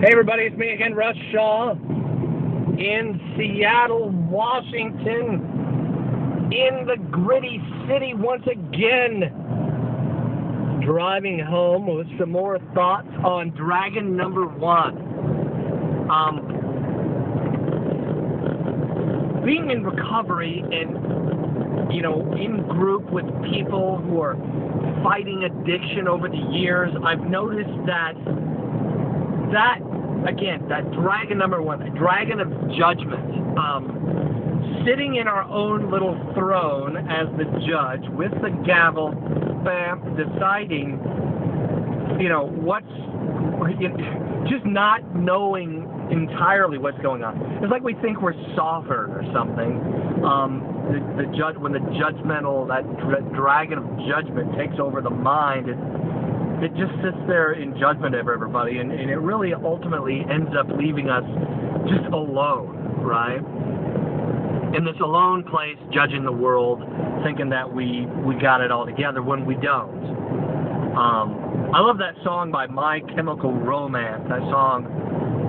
Hey everybody, it's me again, Russ Shaw, in Seattle, Washington, in the gritty city once again, driving home with some more thoughts on Dragon number 1. Being in recovery and, in group with people who are fighting addiction over the years, I've noticed that dragon number 1, the dragon of judgment, sitting in our own little throne as the judge with the gavel, bam, deciding, just not knowing entirely what's going on. It's like we think we're sovereign or something. The judge, when the judgmental, that dragon of judgment takes over the mind, it just sits there in judgment of everybody, and it really ultimately ends up leaving us just alone, right? In this alone place, judging the world, thinking that we got it all together when we don't. I love that song by My Chemical Romance, that song,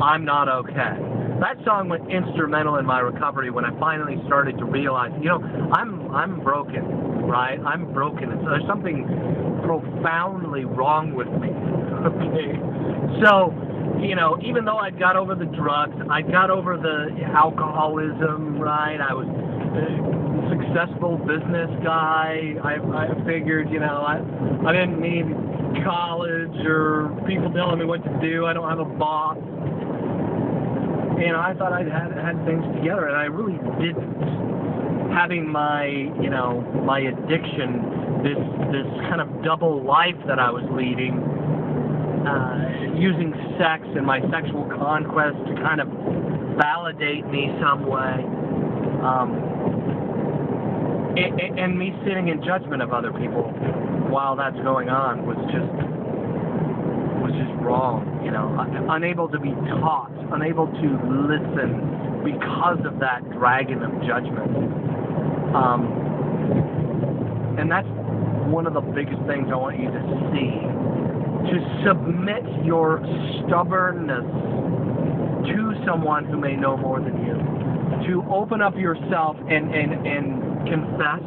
I'm Not Okay. That song was instrumental in my recovery when I finally started to realize, I'm broken, right? I'm broken. There's something profoundly wrong with me. Okay? So, even though I'd got over the drugs, I'd got over the alcoholism, right? I was a successful business guy. I figured, I didn't need college or people telling me what to do. I don't have a boss. I thought I had things together, and I really didn't. Having my, my addiction, this kind of double life that I was leading, using sex and my sexual conquest to kind of validate me some way, and me sitting in judgment of other people while that's going on was just wrong, unable to be taught, unable to listen because of that dragon of judgment. And that's one of the biggest things I want you to see. To submit your stubbornness to someone who may know more than you. To open up yourself and confess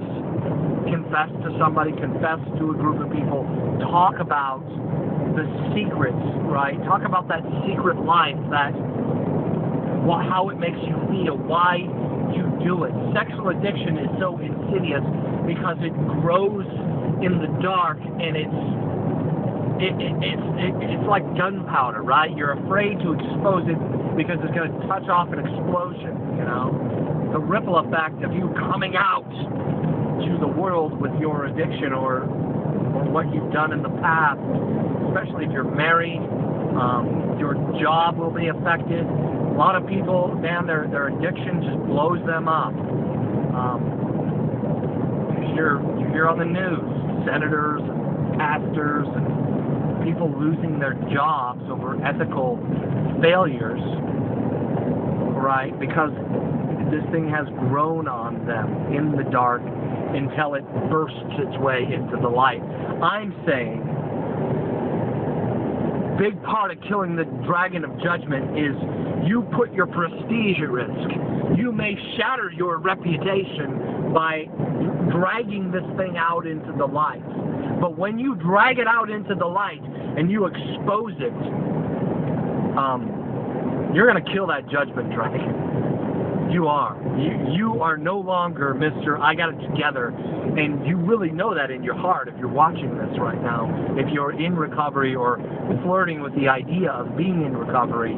to somebody, confess to a group of people, talk about the secrets, right? Talk about that secret life, how it makes you feel, why you do it. Sexual addiction is so insidious because it grows in the dark, and it's like gunpowder, right? You're afraid to expose it because it's going to touch off an explosion, The ripple effect of you coming out to the world with your addiction or what you've done in the past, especially if you're married, your job will be affected. A lot of people, man, their addiction just blows them up. You hear on the news, senators, and pastors, and people losing their jobs over ethical failures, right? Because this thing has grown on them in the dark until it bursts its way into the light. I'm saying, big part of killing the dragon of judgment is you put your prestige at risk. You may shatter your reputation by dragging this thing out into the light. But when you drag it out into the light and you expose it, you're going to kill that judgment dragon. You are. You are no longer Mr. I got it together, and you really know that in your heart if you're watching this right now, if you're in recovery or flirting with the idea of being in recovery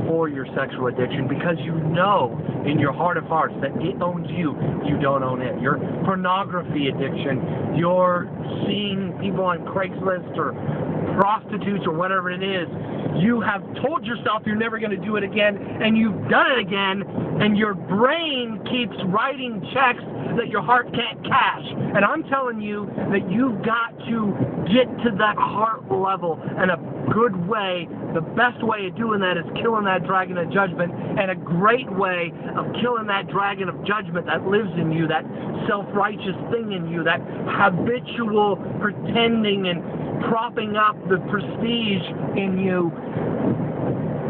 for your sexual addiction, because you know in your heart of hearts that it owns you, you don't own it. Your pornography addiction, your seeing people on Craigslist or prostitutes or whatever it is, you have told yourself you're never going to do it again, and you've done it again, and your brain keeps writing checks that your heart can't cash. And I'm telling you that you've got to get to that heart level, and a good way, the best way of doing that is killing that dragon of judgment, and a great way of killing that dragon of judgment that lives in you, that self-righteous thing in you, that habitual pretending and propping up the prestige in you,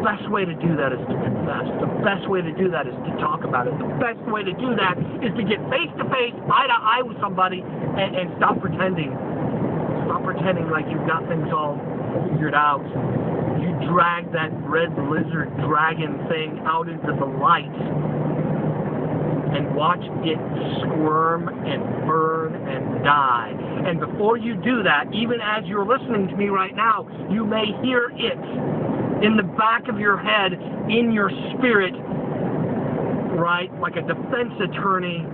best way to do that is to confess. The best way to do that is to talk about it. The best way to do that is to get face to face, eye to eye with somebody, and stop pretending. Stop pretending like you've got things all figured out. You drag that red lizard dragon thing out into the light and watch it squirm and burn and die. And before you do that, even as you're listening to me right now, you may hear it in the back of your head, in your spirit, right? Like a defense attorney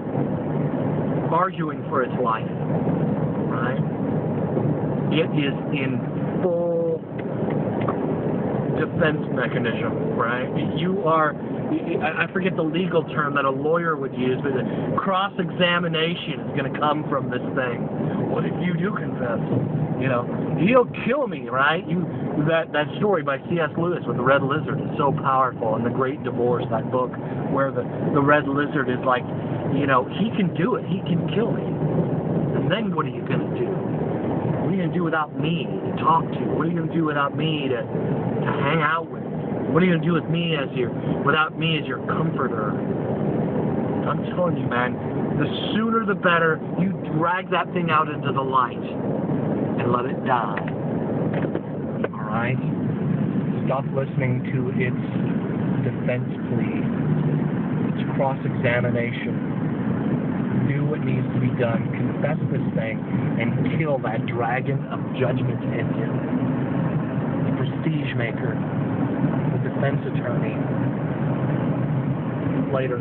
arguing for its life, right? It is in full defense mechanism, right? You are, I forget the legal term that a lawyer would use, but cross-examination is going to come from this thing. What if you do confess? You know, he'll kill me, right? That story by C.S. Lewis with the red lizard is so powerful, and The Great Divorce, that book, where the red lizard is like, you know, he can do it, he can kill me. And then what are you going to do? What are you going to do without me to talk to? What are you going to do without me to hang out with? What are you going to do with me without me as your comforter? I'm telling you, man, the sooner the better. You drag that thing out into the light and let it die. Alright? Stop listening to its defense plea, its cross-examination. Do what needs to be done. Confess this thing and kill that dragon of judgment in you. The prestige maker, the defense attorney. Later.